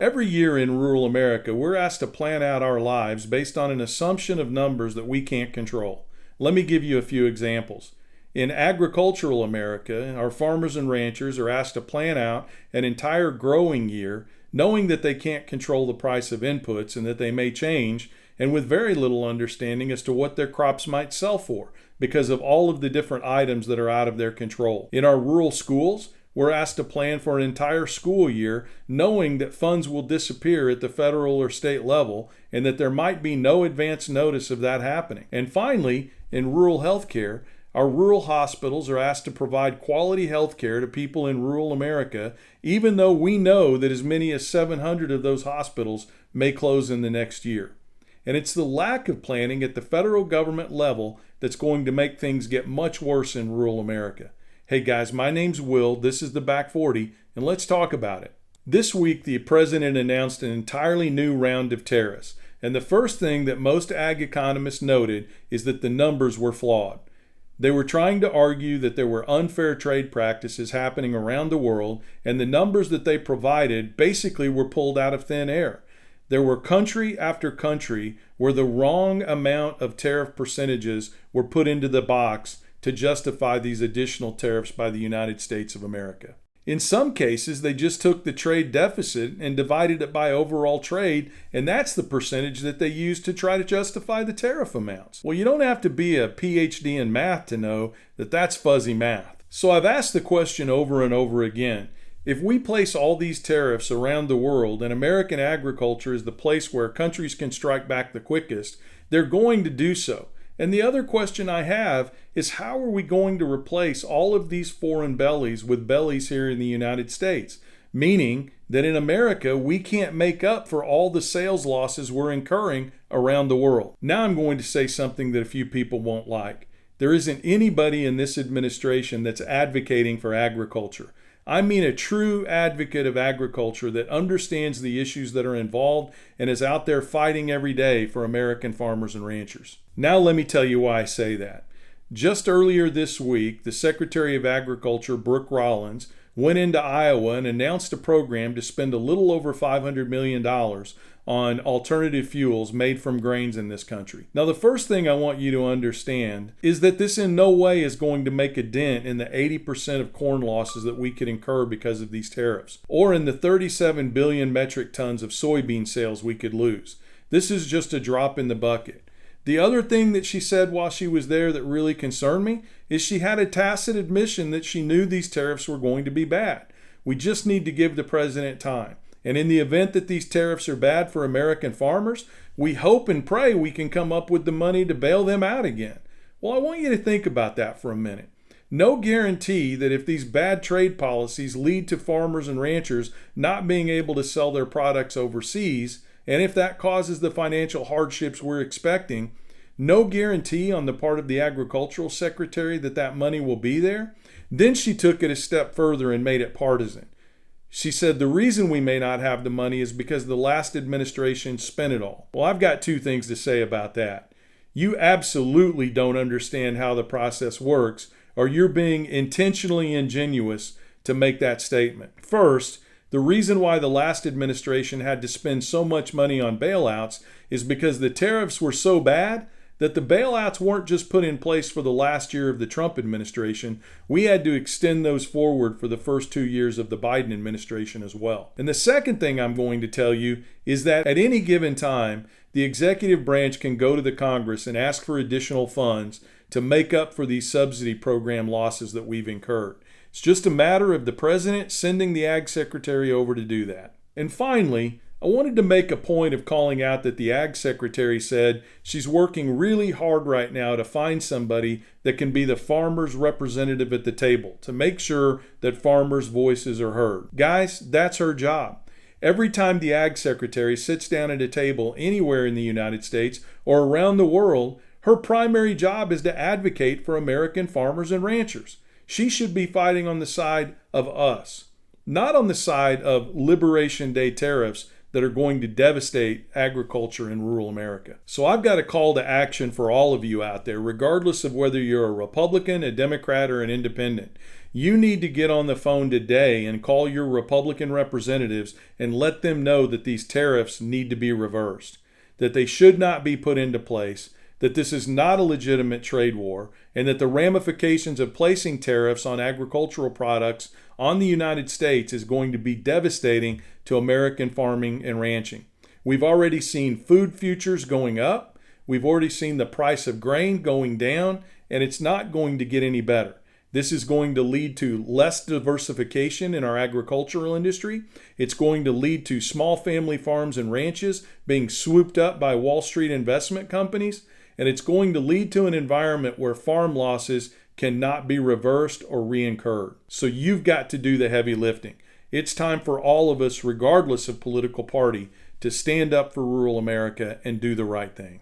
Every year in rural America, we're asked to plan out our lives based on an assumption of numbers that we can't control. Let me give you a few examples. In agricultural America, our farmers and ranchers are asked to plan out an entire growing year, knowing that they can't control the price of inputs and that they may change, and with very little understanding as to what their crops might sell for because of all of the different items that are out of their control. In our rural schools, we're asked to plan for an entire school year, knowing that funds will disappear at the federal or state level and that there might be no advance notice of that happening. And finally, in rural healthcare, our rural hospitals are asked to provide quality health care to people in rural America, even though we know that as many as 700 of those hospitals may close in the next year. And it's the lack of planning at the federal government level that's going to make things get much worse in rural America. Hey guys, my name's Will, this is the Back 40, and let's talk about it. This week, the president announced an entirely new round of tariffs, and the first thing that most ag economists noted is that the numbers were flawed. They were trying to argue that there were unfair trade practices happening around the world, and the numbers that they provided basically were pulled out of thin air. There were country after country where the wrong amount of tariff percentages were put into the box to justify these additional tariffs by the United States of America. In some cases, they just took the trade deficit and divided it by overall trade, and that's the percentage that they used to try to justify the tariff amounts. Well, you don't have to be a PhD in math to know that that's fuzzy math. So I've asked the question over and over again. If we place all these tariffs around the world and American agriculture is the place where countries can strike back the quickest, they're going to do so. And the other question I have is, how are we going to replace all of these foreign bellies with bellies here in the United States? Meaning that in America, we can't make up for all the sales losses we're incurring around the world. Now I'm going to say something that a few people won't like. There isn't anybody in this administration that's advocating for agriculture. I mean a true advocate of agriculture that understands the issues that are involved and is out there fighting every day for American farmers and ranchers. Now let me tell you why I say that. Just earlier this week, the Secretary of Agriculture, Brooke Rollins, went into Iowa and announced a program to spend a little over $500 million on alternative fuels made from grains in this country. Now, the first thing I want you to understand is that this in no way is going to make a dent in the 80% of corn losses that we could incur because of these tariffs, or in the 37 billion metric tons of soybean sales we could lose. This is just a drop in the bucket. The other thing that she said while she was there that really concerned me is she had a tacit admission that she knew these tariffs were going to be bad. We just need to give the president time. And in the event that these tariffs are bad for American farmers, we hope and pray we can come up with the money to bail them out again. Well, I want you to think about that for a minute. No guarantee that if these bad trade policies lead to farmers and ranchers not being able to sell their products overseas, and if that causes the financial hardships we're expecting, no guarantee on the part of the agricultural secretary that that money will be there. Then she took it a step further and made it partisan. She said the reason we may not have the money is because the last administration spent it all. Well, I've got two things to say about that. You absolutely don't understand how the process works, or you're being intentionally ingenuous to make that statement. First, the reason why the last administration had to spend so much money on bailouts is because the tariffs were so bad that the bailouts weren't just put in place for the last year of the Trump administration. We had to extend those forward for the first 2 years of the Biden administration as well. And the second thing I'm going to tell you is that at any given time, the executive branch can go to the Congress and ask for additional funds to make up for these subsidy program losses that we've incurred. It's just a matter of the president sending the ag secretary over to do that. And finally, I wanted to make a point of calling out that the ag secretary said she's working really hard right now to find somebody that can be the farmers' representative at the table to make sure that farmers' voices are heard. Guys, that's her job. Every time the ag secretary sits down at a table anywhere in the United States or around the world, her primary job is to advocate for American farmers and ranchers. She should be fighting on the side of us, not on the side of Liberation Day tariffs that are going to devastate agriculture in rural America. So I've got a call to action for all of you out there, regardless of whether you're a Republican, a Democrat, or an independent. You need to get on the phone today and call your Republican representatives and let them know that these tariffs need to be reversed, that they should not be put into place, that this is not a legitimate trade war, and that the ramifications of placing tariffs on agricultural products on the United States is going to be devastating to American farming and ranching. We've already seen food futures going up. We've already seen the price of grain going down, and it's not going to get any better. This is going to lead to less diversification in our agricultural industry. It's going to lead to small family farms and ranches being swooped up by Wall Street investment companies. And it's going to lead to an environment where farm losses cannot be reversed or reincurred. So you've got to do the heavy lifting. It's time for all of us, regardless of political party, to stand up for rural America and do the right thing.